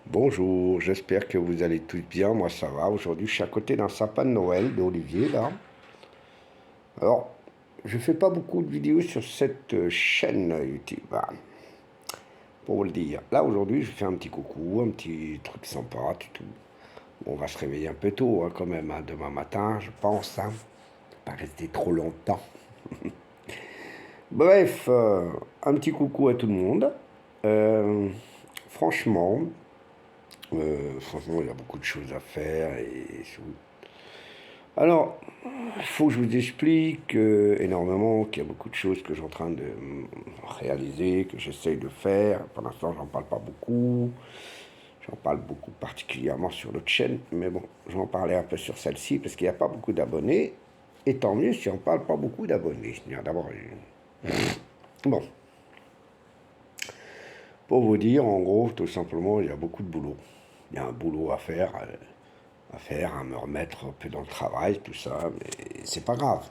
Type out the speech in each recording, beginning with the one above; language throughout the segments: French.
Bonjour, j'espère que vous allez tous bien. Moi, ça va. Aujourd'hui, je suis à côté d'un sapin de Noël d'Olivier, là. Alors, je fais pas beaucoup de vidéos sur cette chaîne YouTube, hein, pour vous le dire. Là, aujourd'hui, je fais un petit coucou, un petit truc sympa, tout. On va se réveiller un peu tôt, hein, quand même, hein, demain matin, je pense, hein. Pas rester trop longtemps. Bref, un petit coucou à tout le monde. Euh, franchement, franchement, il y a beaucoup de choses à faire et alors, il faut que je vous explique énormément qu'il y a beaucoup de choses que je suis en train de réaliser, que j'essaye de faire. Pour l'instant, j'en parle pas beaucoup. J'en parle beaucoup particulièrement sur l'autre chaîne, mais bon, je vais en parler un peu sur celle-ci parce qu'il n'y a pas beaucoup d'abonnés. Et tant mieux si on ne parle pas beaucoup d'abonnés. D'abord, bon, pour vous dire, en gros, tout simplement, il y a beaucoup de boulot. Il y a un boulot à me remettre un peu dans le travail, tout ça, mais c'est pas grave.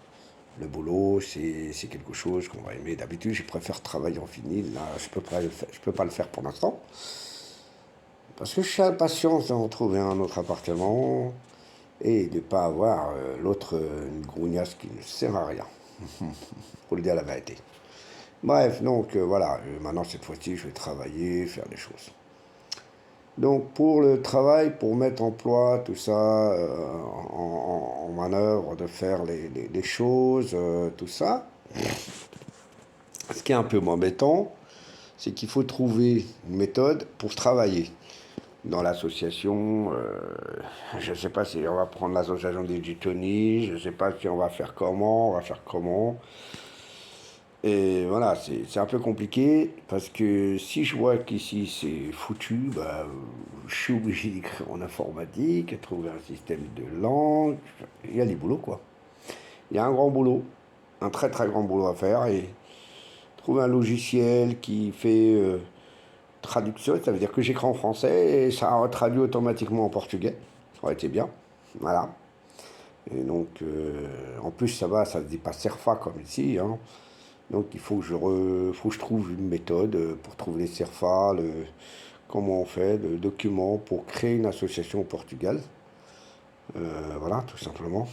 Le boulot, c'est quelque chose qu'on va aimer. D'habitude, je préfère travailler en vinyle. Là, je peux pas le faire pour l'instant. Parce que je suis impatient d'en trouver un autre appartement et de ne pas avoir l'autre, une grougnasse qui ne sert à rien. Pour le dire la vérité. Bref, donc voilà, maintenant cette fois-ci, je vais travailler, faire des choses. Donc pour le travail, pour mettre en plat tout ça en manœuvre, de faire les choses, tout ça, ce qui est un peu embêtant, c'est qu'il faut trouver une méthode pour travailler. Dans l'association, je ne sais pas si on va prendre l'association des Gitoni, je ne sais pas si on va faire comment, on va faire comment. Et voilà, c'est un peu compliqué parce que si je vois qu'ici c'est foutu, bah, je suis obligé d'écrire en informatique, trouver un système de langue. Il y a des boulots quoi. Il y a un grand boulot, un très très grand boulot à faire et trouver un logiciel qui fait traduction, ça veut dire que j'écris en français et ça traduit automatiquement en portugais. Ça aurait été bien. Voilà. Et donc, en plus, ça va, ça ne se dit pas CERFA comme ici, hein. Donc il faut que je trouve une méthode pour trouver les CERFA, comment on fait, le document pour créer une association au Portugal. Voilà, tout simplement.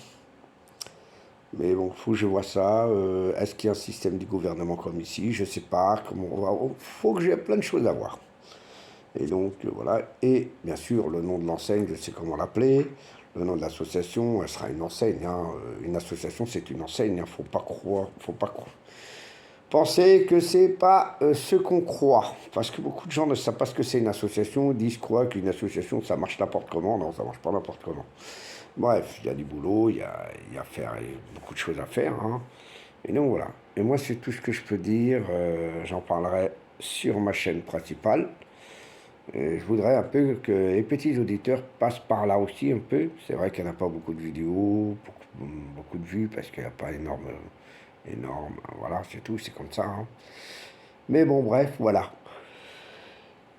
Mais bon, il faut que je vois ça. Est-ce qu'il y a un système du gouvernement comme ici? Je ne sais pas. Faut que j'ai plein de choses à voir. Et donc, voilà. Et bien sûr, le nom de l'enseigne, je sais comment l'appeler. Le nom de l'association, elle sera une enseigne, hein. Une association, c'est une enseigne. Faut pas croire. Pensez que c'est pas ce qu'on croit. Parce que beaucoup de gens ne savent pas ce que c'est une association. Ils disent quoi qu'une association, ça marche n'importe comment. Non, ça marche pas n'importe comment. Bref, il y a du boulot, il y a beaucoup de choses à faire, hein. Et donc voilà. Et moi, c'est tout ce que je peux dire. J'en parlerai sur ma chaîne principale. Je voudrais un peu que les petits auditeurs passent par là aussi un peu. C'est vrai qu'il n'y en a pas beaucoup de vidéos, beaucoup de vues, parce qu'il n'y a pas énorme, voilà, c'est tout, c'est comme ça, hein. Mais bon, bref, voilà.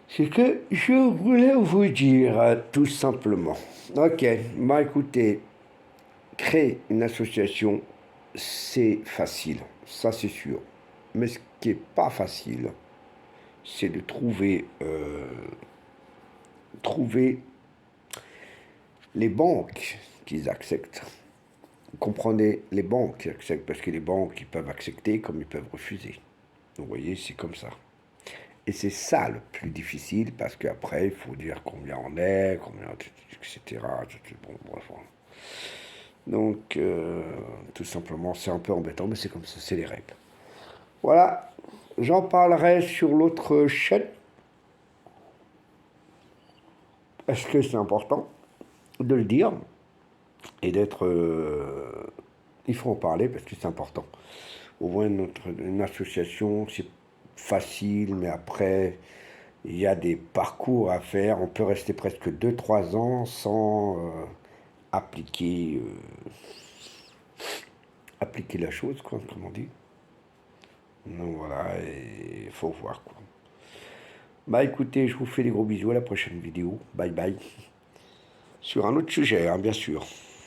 C'est que je voulais vous dire, tout simplement. Ok, bah écoutez, créer une association, c'est facile, ça c'est sûr. Mais ce qui n'est pas facile, c'est de trouver les banques qui acceptent. Vous comprenez, les banques qui acceptent, parce que les banques, ils peuvent accepter comme ils peuvent refuser. Vous voyez, c'est comme ça. Et c'est ça le plus difficile, parce qu'après, il faut dire combien on est, combien, etc. Bon, bref, voilà. Donc, tout simplement, c'est un peu embêtant, mais c'est comme ça, c'est les règles. Voilà, j'en parlerai sur l'autre chaîne. Est-ce que c'est important de le dire et d'être... il faut en parler parce que c'est important. Au moins, une association, c'est facile, mais après, il y a des parcours à faire. On peut rester presque 2 3 ans sans appliquer, appliquer la chose, quoi, comme on dit. Donc voilà, il faut voir, quoi. Bah écoutez, je vous fais des gros bisous, à la prochaine vidéo. Bye bye. Sur un autre sujet, hein, bien sûr.